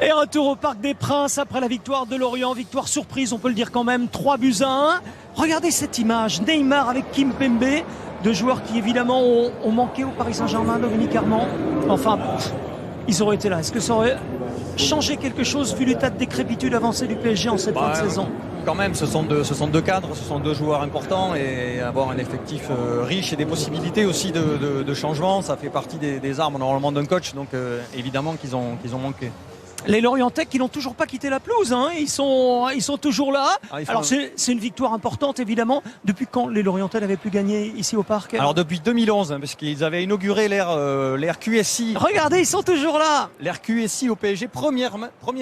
Et retour au Parc des Princes après la victoire de Lorient, victoire surprise, on peut le dire quand même, 3-1. Regardez cette image, Neymar avec Kimpembe, deux joueurs qui évidemment ont manqué au Paris Saint-Germain, Dominique Armand. Enfin, ils auraient été là. Est-ce que ça aurait changé quelque chose vu l'état de décrépitude avancée du PSG en cette fin de saison? Quand même, ce sont deux cadres, ce sont deux joueurs importants et avoir un effectif riche et des possibilités aussi de changement, ça fait partie des armes normalement d'un coach, donc évidemment qu'ils ont manqué. Les Lorientais qui n'ont toujours pas quitté la pelouse, hein. Ils sont toujours là. Alors c'est une victoire importante évidemment. Depuis quand les Lorientais n'avaient plus gagné ici au Parc? Alors depuis 2011, parce qu'ils avaient inauguré l'ère QSI. Regardez, ils sont toujours là. L'ère QSI au PSG, premier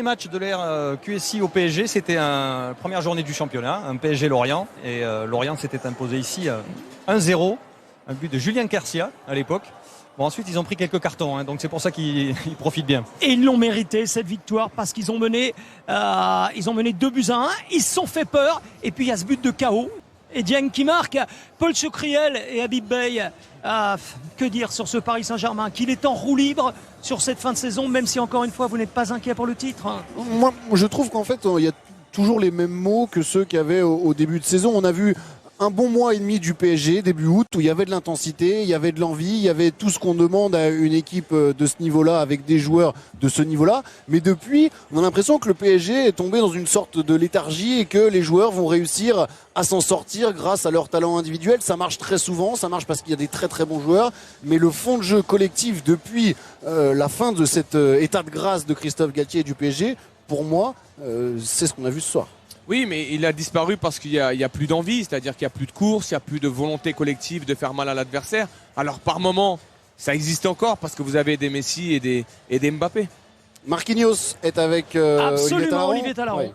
match de l'ère QSI au PSG, c'était la première journée du championnat, un PSG Lorient. Et Lorient s'était imposé ici 1-0, un but de Julien Quercia à l'époque. Bon, ensuite, ils ont pris quelques cartons, hein, donc c'est pour ça qu'ils profitent bien. Et ils l'ont mérité, cette victoire, parce qu'ils ont mené 2-1. Ils se sont fait peur. Et puis, il y a ce but de KO. Et Dieng qui marque. Paul Choucriel et Habib Beye. Que dire sur ce Paris Saint-Germain? Qu'il est en roue libre sur cette fin de saison, même si, encore une fois, vous n'êtes pas inquiet pour le titre. Moi, je trouve qu'en fait, il y a toujours les mêmes mots que ceux qu'il y avait au début de saison. On a vu un bon mois et demi du PSG, début août, où il y avait de l'intensité, il y avait de l'envie, il y avait tout ce qu'on demande à une équipe de ce niveau-là, avec des joueurs de ce niveau-là. Mais depuis, on a l'impression que le PSG est tombé dans une sorte de léthargie et que les joueurs vont réussir à s'en sortir grâce à leur talent individuel. Ça marche très souvent, ça marche parce qu'il y a des très très bons joueurs. Mais le fond de jeu collectif depuis la fin de cet état de grâce de Christophe Galtier et du PSG, pour moi, c'est ce qu'on a vu ce soir. Oui, mais il a disparu parce qu'il y a plus d'envie, c'est-à-dire qu'il n'y a plus de course, il n'y a plus de volonté collective de faire mal à l'adversaire. Alors par moment, ça existe encore parce que vous avez des Messi et des Mbappé. Marquinhos est avec Absolument, Olivier Talaron. Ouais.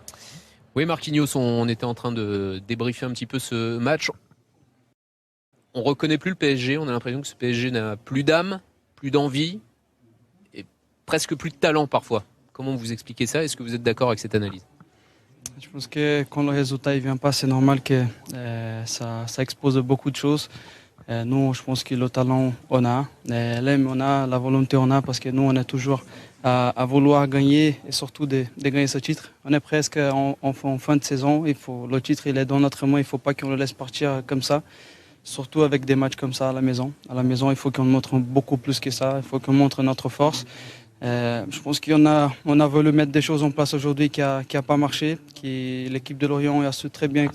Oui, Marquinhos, on était en train de débriefer un petit peu ce match. On ne reconnaît plus le PSG, on a l'impression que ce PSG n'a plus d'âme, plus d'envie et presque plus de talent parfois. Comment vous expliquez ça? Est-ce que vous êtes d'accord avec cette analyse? Je pense que quand le résultat ne vient pas, c'est normal que ça expose beaucoup de choses. Nous, je pense que le talent, on a. L'aime, on a. La volonté, on a. Parce que nous, on est toujours à vouloir gagner et surtout de gagner ce titre. On est presque en fin de saison. Le titre, il est dans notre main. Il ne faut pas qu'on le laisse partir comme ça. Surtout avec des matchs comme ça à la maison. À la maison, il faut qu'on montre beaucoup plus que ça. Il faut qu'on montre notre force. Je pense qu'on a voulu mettre des choses en place aujourd'hui qui a pas marché. L'équipe de Lorient a su très bien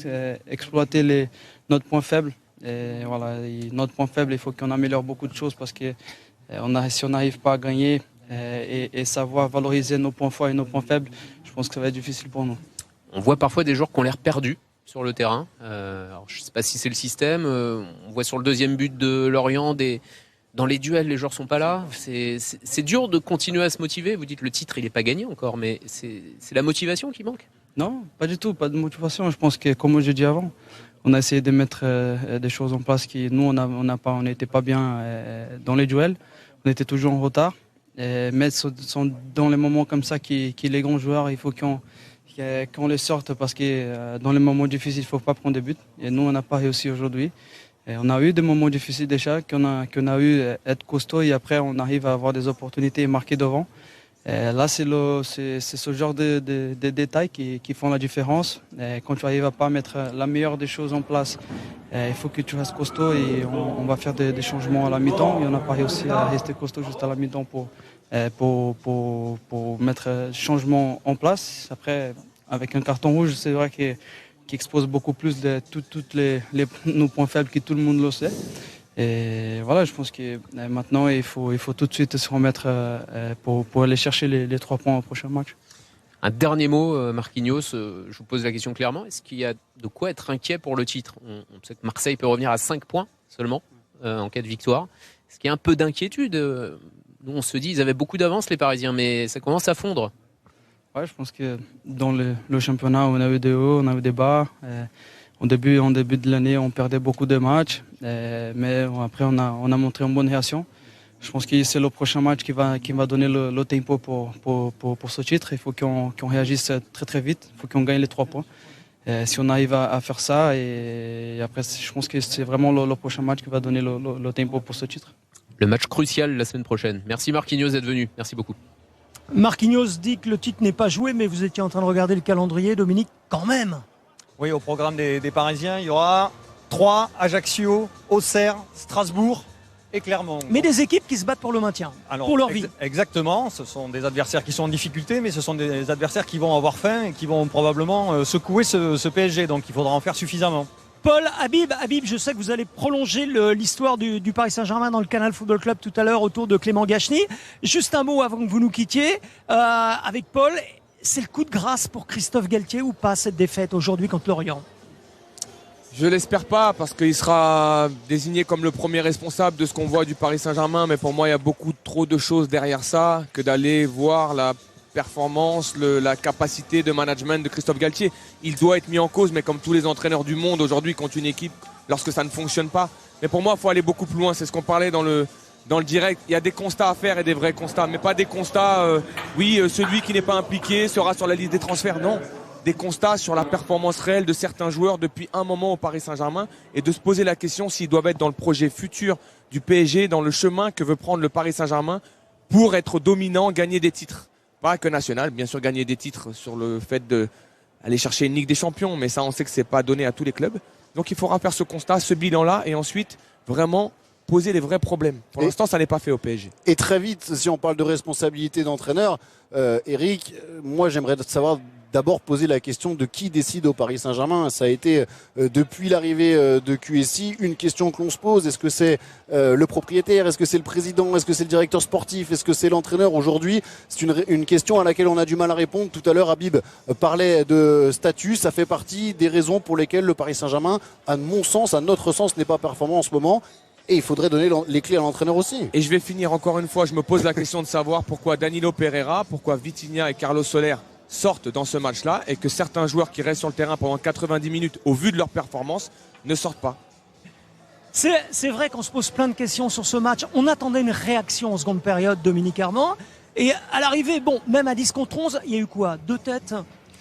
exploiter notre point faible. Et voilà, notre point faible, il faut qu'on améliore beaucoup de choses parce que si on n'arrive pas à gagner et savoir valoriser nos points forts et nos points faibles, je pense que ça va être difficile pour nous. On voit parfois des joueurs qui ont l'air perdus sur le terrain. Alors, je ne sais pas si c'est le système. On voit sur le deuxième but de Lorient dans les duels, les joueurs sont pas là. C'est dur de continuer à se motiver. Vous dites le titre, il n'est pas gagné encore, mais c'est la motivation qui manque? Non, pas du tout, pas de motivation. Je pense que, comme j'ai dit avant, on a essayé de mettre des choses en place qui, nous, on n'était pas bien dans les duels. On était toujours en retard. Mais sont dans les moments comme ça qui les grands joueurs, il faut qu'on les sorte parce que dans les moments difficiles, il ne faut pas prendre des buts. Et nous, on n'a pas réussi aujourd'hui. Et on a eu des moments difficiles déjà, qu'on a eu être costaud et après on arrive à avoir des opportunités et marquer devant. Et là, c'est ce genre de détails qui font la différence. Et quand tu n'arrives à pas mettre la meilleure des choses en place, il faut que tu restes costaud et on va faire des changements à la mi-temps. Et on n'a pas réussi à rester costaud juste à la mi-temps pour mettre changement en place. Après, avec un carton rouge, c'est vrai qui expose beaucoup plus de toutes nos points faibles que tout le monde le sait. Et voilà, je pense que maintenant, il faut tout de suite se remettre pour aller chercher les 3 points au prochain match. Un dernier mot, Marquinhos, je vous pose la question clairement. Est-ce qu'il y a de quoi être inquiet pour le titre? On sait que Marseille peut revenir à 5 points seulement en cas de victoire. Est-ce qu'il y a un peu d'inquiétude? Nous, on se dit, ils avaient beaucoup d'avance, les Parisiens, mais ça commence à fondre. Ouais, je pense que dans le championnat, on a eu des hauts, on a eu des bas. En début de l'année, on perdait beaucoup de matchs, mais après, on a montré une bonne réaction. Je pense que c'est le prochain match qui va donner le tempo pour ce titre. Il faut qu'on réagisse très très vite. Il faut qu'on gagne les 3 points. Si on arrive à faire ça, et après, je pense que c'est vraiment le prochain match qui va donner le tempo pour ce titre. Le match crucial la semaine prochaine. Merci Marquinhos d'être venu. Merci beaucoup. Marquinhos dit que le titre n'est pas joué, mais vous étiez en train de regarder le calendrier, Dominique, quand même. Oui, au programme des Parisiens, il y aura 3, Ajaccio, Auxerre, Strasbourg et Clermont. Mais des équipes qui se battent pour le maintien, Alors, pour leur vie. Exactement, ce sont des adversaires qui sont en difficulté, mais ce sont des adversaires qui vont avoir faim et qui vont probablement secouer ce PSG, donc il faudra en faire suffisamment. Paul, Habib, je sais que vous allez prolonger l'histoire du Paris Saint-Germain dans le Canal Football Club tout à l'heure autour de Clément Gachny. Juste un mot avant que vous nous quittiez avec Paul. C'est le coup de grâce pour Christophe Galtier ou pas cette défaite aujourd'hui contre Lorient? Je l'espère pas parce qu'il sera désigné comme le premier responsable de ce qu'on voit du Paris Saint-Germain. Mais pour moi, il y a beaucoup trop de choses derrière ça que d'aller voir la performance, la capacité de management de Christophe Galtier. Il doit être mis en cause, mais comme tous les entraîneurs du monde aujourd'hui contre une équipe, lorsque ça ne fonctionne pas. Mais pour moi, il faut aller beaucoup plus loin. C'est ce qu'on parlait dans le direct. Il y a des constats à faire et des vrais constats, mais pas des constats, celui qui n'est pas impliqué sera sur la liste des transferts. Non, des constats sur la performance réelle de certains joueurs depuis un moment au Paris Saint-Germain et de se poser la question s'ils doivent être dans le projet futur du PSG, dans le chemin que veut prendre le Paris Saint-Germain pour être dominant, gagner des titres. Pas que national, bien sûr gagner des titres sur le fait d'aller chercher une Ligue des Champions, mais ça on sait que c'est pas donné à tous les clubs. Donc il faudra faire ce constat, ce bilan-là et ensuite vraiment poser les vrais problèmes. Pour l'instant, ça n'est pas fait au PSG. Et très vite, si on parle de responsabilité d'entraîneur, Eric, moi j'aimerais savoir d'abord poser la question de qui décide au Paris Saint-Germain. Ça a été, depuis l'arrivée de QSI, une question que l'on se pose. Est-ce que c'est le propriétaire? Est-ce que c'est le président? Est-ce que c'est le directeur sportif? Est-ce que c'est l'entraîneur? Aujourd'hui, c'est une question à laquelle on a du mal à répondre. Tout à l'heure, Habib parlait de statut. Ça fait partie des raisons pour lesquelles le Paris Saint-Germain, à mon sens, à notre sens, n'est pas performant en ce moment. Et il faudrait donner les clés à l'entraîneur aussi. Et je vais finir encore une fois, je me pose la question de savoir pourquoi Danilo Pereira, pourquoi Vitinha et Carlos Soler sortent dans ce match-là et que certains joueurs qui restent sur le terrain pendant 90 minutes au vu de leur performance ne sortent pas. C'est vrai qu'on se pose plein de questions sur ce match. On attendait une réaction en seconde période, Dominique Armand. Et à l'arrivée, même à 10 contre 11, il y a eu quoi? 2 têtes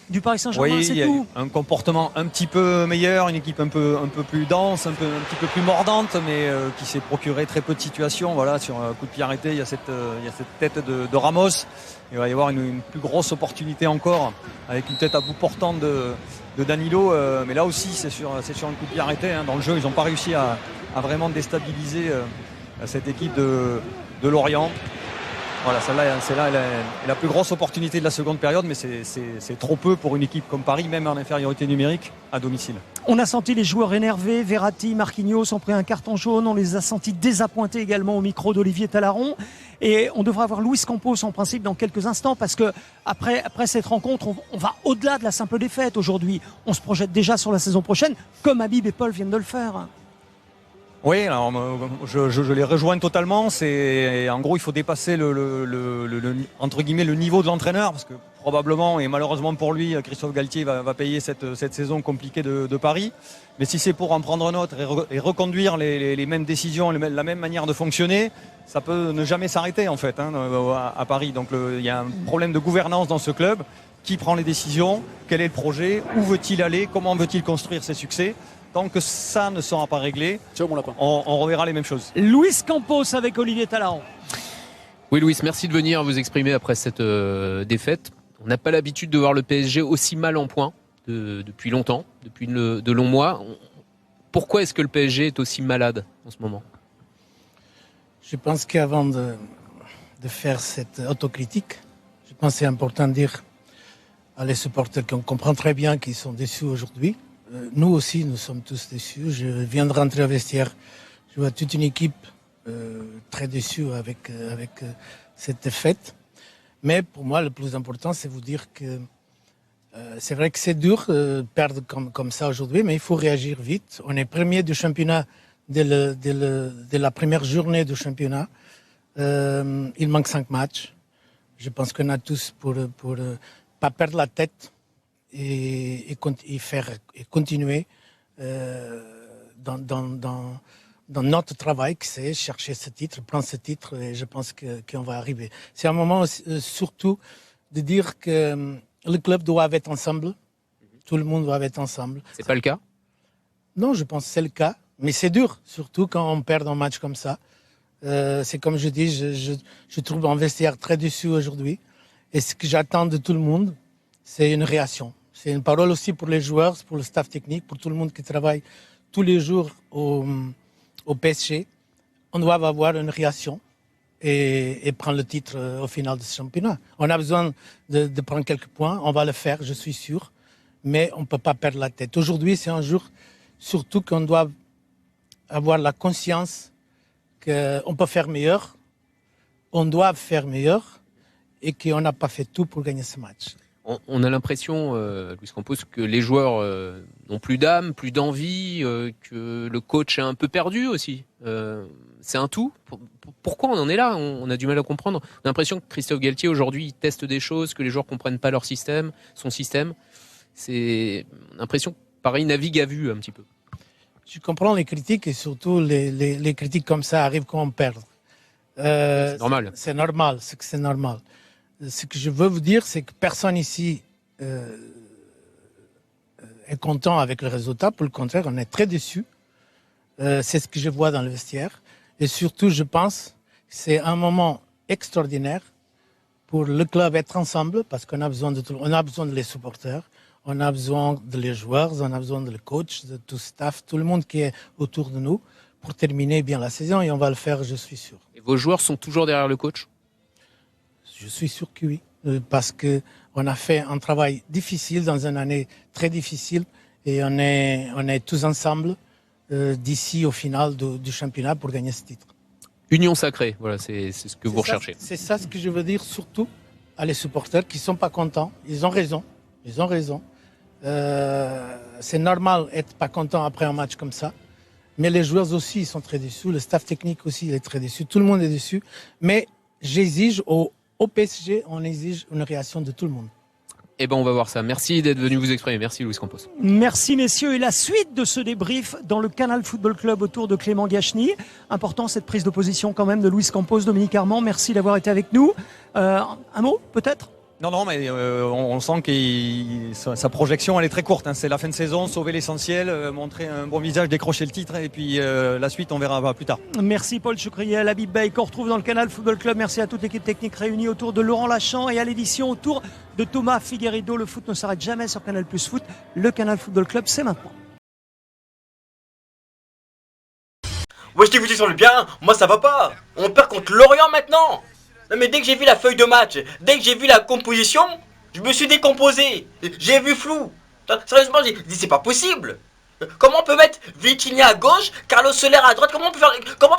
du Paris Saint-Germain, oui, c'est tout. Un comportement un petit peu meilleur, une équipe un peu plus dense, un petit peu plus mordante, mais qui s'est procuré très peu de situations. Voilà, sur un coup de pied arrêté, il y a cette tête de Ramos. Il va y avoir une plus grosse opportunité encore avec une tête à bout portant de Danilo. Mais là aussi, c'est sur un coup de pied arrêté. Dans le jeu, ils n'ont pas réussi à vraiment déstabiliser cette équipe de Lorient. Voilà, celle-là, c'est la plus grosse opportunité de la seconde période, mais c'est trop peu pour une équipe comme Paris, même en infériorité numérique, à domicile. On a senti les joueurs énervés, Verratti, Marquinhos ont pris un carton jaune, on les a sentis désappointés également au micro d'Olivier Talaron. Et on devra avoir Luis Campos en principe dans quelques instants, parce que après cette rencontre, on va au-delà de la simple défaite aujourd'hui. On se projette déjà sur la saison prochaine, comme Habib et Paul viennent de le faire. Oui, alors je les rejoins totalement. En gros, il faut dépasser entre guillemets le niveau de l'entraîneur, parce que probablement et malheureusement pour lui, Christophe Galtier va payer cette saison compliquée de Paris. Mais si c'est pour en prendre un autre et reconduire les mêmes décisions, la même manière de fonctionner, ça peut ne jamais s'arrêter en fait à Paris. Donc il y a un problème de gouvernance dans ce club. Qui prend les décisions? Quel est le projet? Où veut-il aller? Comment veut-il construire ses succès? Tant que ça ne sera pas réglé, on reverra les mêmes choses. Luis Campos avec Olivier Talaron. Oui, Louis, merci de venir vous exprimer après cette défaite. On n'a pas l'habitude de voir le PSG aussi mal en point depuis longtemps, depuis de longs mois. Pourquoi est-ce que le PSG est aussi malade en ce moment? Je pense qu'avant de faire cette autocritique, je pense que c'est important de dire à les supporters qu'on comprend très bien qu'ils sont déçus aujourd'hui. Nous aussi, nous sommes tous déçus. Je viens de rentrer au vestiaire. Je vois toute une équipe très déçue avec cette défaite. Mais pour moi, le plus important, c'est vous dire que c'est vrai que c'est dur de perdre comme ça aujourd'hui, mais il faut réagir vite. On est premier du championnat dès la première journée du championnat. Il manque 5 matchs. Je pense qu'on a tous pour pas perdre la tête et continuer dans notre travail, qui c'est chercher ce titre, prendre ce titre, et je pense qu'on va arriver. C'est un moment surtout de dire que le club doit être ensemble, tout le monde doit être ensemble. C'est pas le cas? Non, je pense que c'est le cas, mais c'est dur, surtout quand on perd un match comme ça. C'est comme je dis, je trouve un vestiaire très déçu aujourd'hui. Et ce que j'attends de tout le monde, c'est une réaction. C'est une parole aussi pour les joueurs, pour le staff technique, pour tout le monde qui travaille tous les jours au PSG. On doit avoir une réaction et prendre le titre au final de ce championnat. On a besoin de prendre quelques points, on va le faire, je suis sûr, mais on ne peut pas perdre la tête. Aujourd'hui, c'est un jour surtout qu'on doit avoir la conscience qu'on peut faire meilleur, on doit faire meilleur et qu'on n'a pas fait tout pour gagner ce match. On a l'impression, Luis Campos, que les joueurs n'ont plus d'âme, plus d'envie, que le coach est un peu perdu aussi. C'est un tout. Pourquoi on en est là ? On a du mal à comprendre. On a l'impression que Christophe Galtier, aujourd'hui, il teste des choses, que les joueurs ne comprennent pas leur système, son système. C'est l'impression que, pareil, navigue à vue un petit peu. Je comprends les critiques et surtout les critiques comme ça arrivent quand on perd. C'est normal. C'est normal, c'est normal. Ce que je veux vous dire, c'est que personne ici est content avec le résultat. Pour le contraire, on est très déçus. C'est ce que je vois dans le vestiaire. Et surtout, je pense que c'est un moment extraordinaire pour le club être ensemble, parce qu'on a besoin de tout. On a besoin de les supporters, on a besoin de les joueurs, on a besoin de le coach, de tout le staff, tout le monde qui est autour de nous pour terminer bien la saison. Et on va le faire, je suis sûr. Et vos joueurs sont toujours derrière le coach ? Je suis sûr que oui, parce qu'on a fait un travail difficile dans une année très difficile et on est tous ensemble d'ici au final du championnat pour gagner ce titre. Union sacrée, voilà, c'est ce que vous recherchez. C'est ça ce que je veux dire surtout à les supporters qui ne sont pas contents. Ils ont raison. C'est normal d'être pas content après un match comme ça. Mais les joueurs aussi, ils sont très déçus. Le staff technique aussi, il est très déçu. Tout le monde est déçu. Mais j'exige au PSG, on exige une réaction de tout le monde. Eh ben, on va voir ça. Merci d'être venu vous exprimer. Merci, Luis Campos. Merci, messieurs. Et la suite de ce débrief dans le Canal Football Club autour de Clément Gachny. Important, cette prise de position quand même de Luis Campos, Dominique Armand. Merci d'avoir été avec nous. Un mot, peut-être ? Non, mais on sent que sa projection, elle est très courte. Hein. C'est la fin de saison, sauver l'essentiel, montrer un bon visage, décrocher le titre. Et puis la suite, on verra plus tard. Merci Paul Choucriel, Habib Bey, qu'on retrouve dans le Canal Football Club. Merci à toute l'équipe technique réunie autour de Laurent Lachamp et à l'édition autour de Thomas Figueiredo. Le foot ne s'arrête jamais sur Canal Plus Foot. Le Canal Football Club, c'est maintenant. Ouais, je t'ai vu sur le bien, moi ça va pas. On perd contre Lorient maintenant. Non mais dès que j'ai vu la feuille de match, dès que j'ai vu la composition, je me suis décomposé. J'ai vu flou. Sérieusement, j'ai dit c'est pas possible. Comment on peut mettre Vitinha à gauche, Carlos Soler à droite? Comment on peut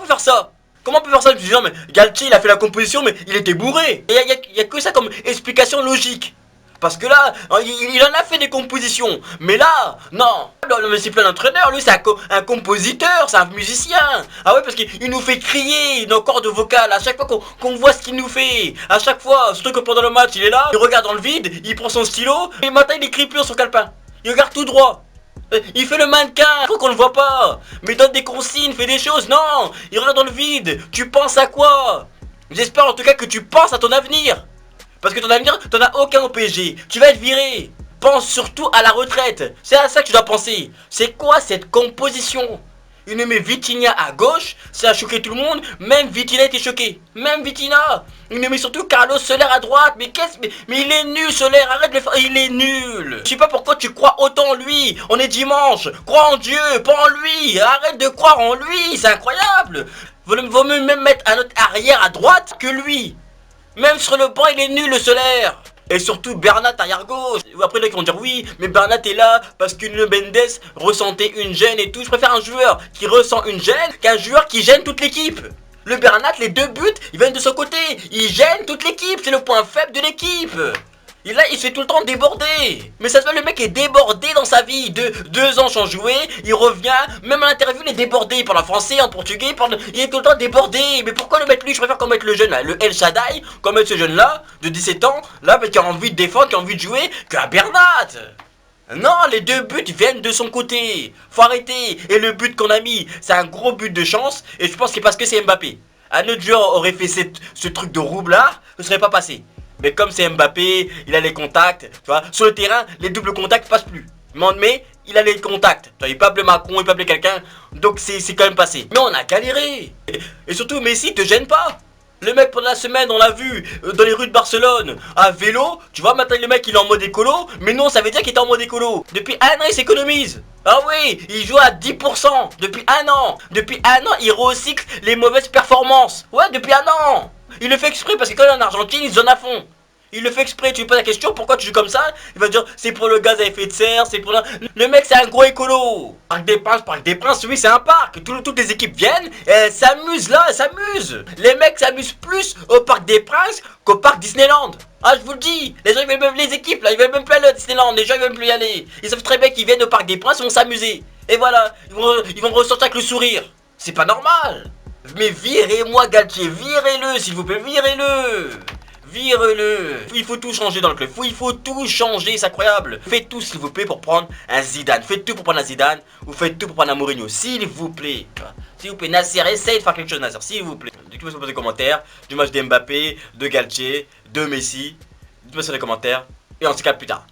faire ça? Comment on peut faire ça? Je me suis dit non mais Galtier il a fait la composition mais il était bourré. Il y a que ça comme explication logique. Parce que là, il en a fait des compositions. Mais là, non mais c'est plein d'entraîneurs. Lui, c'est un compositeur, c'est un musicien. Ah ouais, parce qu'il nous fait crier nos cordes vocales à chaque fois qu'on voit ce qu'il nous fait. À chaque fois, surtout que pendant le match, il est là, il regarde dans le vide, il prend son stylo, et maintenant il écrit plus sur son calepin. Il regarde tout droit. Il fait le mannequin, il faut qu'on le voit pas. Mais il donne des consignes, fait des choses. Non, il regarde dans le vide. Tu penses à quoi? J'espère en tout cas que tu penses à ton avenir. Parce que ton avenir, t'en as aucun au PSG. Tu vas être viré. Pense surtout à la retraite. C'est à ça que tu dois penser. C'est quoi cette composition? Il nous met Vitinha à gauche, ça a choqué tout le monde. Même Vitinha était choqué. Même Vitinha. Il nous met surtout Carlos Soler à droite. Mais il est nul, Soler. Arrête de le faire. Il est nul. Je sais pas pourquoi tu crois autant en lui. On est dimanche. Crois en Dieu, pas en lui. Arrête de croire en lui. C'est incroyable. Vaut mieux même mettre un autre arrière à droite que lui. Même sur le banc, il est nul, le Soler. Et surtout Bernat arrière gauche. Après, ils vont dire oui, mais Bernat est là parce que Nuno Mendes ressentait une gêne et tout. Je préfère un joueur qui ressent une gêne qu'un joueur qui gêne toute l'équipe. Le Bernat, les 2 buts, ils viennent de son côté. Il gêne toute l'équipe. C'est le point faible de l'équipe. Et là, il se fait tout le temps déborder. Mais ça se voit, le mec est débordé dans sa vie. 2 ans sans jouer, il revient. Même à l'interview, il est débordé. Il parle en français, en portugais, il est tout le temps débordé. Mais pourquoi le mettre lui? Je préfère qu'on mette le jeune là, le El Shaddai, qu'on mette ce jeune là, de 17 ans, là, qui a envie de défendre, qui a envie de jouer, qu'un Bernat. Non, les 2 buts viennent de son côté. Faut arrêter. Et le but qu'on a mis, c'est un gros but de chance. Et je pense que c'est parce que c'est Mbappé. Un autre joueur aurait fait ce truc de roube là, ce serait pas passé. Mais comme c'est Mbappé, il a les contacts, tu vois. Sur le terrain, les doubles contacts passent plus. Mais il a les contacts. Tu vois, il peut appeler Macron, il peut appeler quelqu'un. Donc c'est quand même passé. Mais on a galéré. Et surtout, Messi te gêne pas. Le mec pendant la semaine, on l'a vu dans les rues de Barcelone, à vélo. Tu vois, maintenant le mec il est en mode écolo. Mais non, ça veut dire qu'il était en mode écolo. Depuis un an, il s'économise. Ah oui, il joue à 10% depuis un an. Depuis un an, il recycle les mauvaises performances. Ouais, depuis un an. Il le fait exprès parce que quand il est en Argentine, il zone à fond. Il le fait exprès, tu lui poses la question, pourquoi tu joues comme ça? Il va te dire, c'est pour le gaz à effet de serre, c'est pour... Le mec, c'est un gros écolo. Parc des Princes, oui, c'est un parc. Toutes les équipes viennent, et elles s'amusent là, elles s'amusent. Les mecs s'amusent plus au Parc des Princes qu'au Parc Disneyland. Ah, je vous le dis, les gens, ils veulent même, les équipes, là, ils veulent même plus aller à Disneyland, les gens, ils veulent plus y aller. Ils savent très bien qu'ils viennent au Parc des Princes, ils vont s'amuser. Et voilà, ils vont ressortir avec le sourire. C'est pas normal. Mais virez-moi Galtier, virez-le, s'il vous plaît, virez-le. Vire-le. Il faut tout changer dans le club. Il faut tout changer, c'est incroyable. Faites tout s'il vous plaît pour prendre un Zidane. Faites tout pour prendre un Zidane. Ou faites tout pour prendre un Mourinho, s'il vous plaît. S'il vous plaît, Nasser, essaye de faire quelque chose, Nasser, s'il vous plaît. Dites-moi sur les commentaires du match d'Mbappé, de Galtier, de Messi. Dites-moi sur les commentaires. Et on se capte plus tard.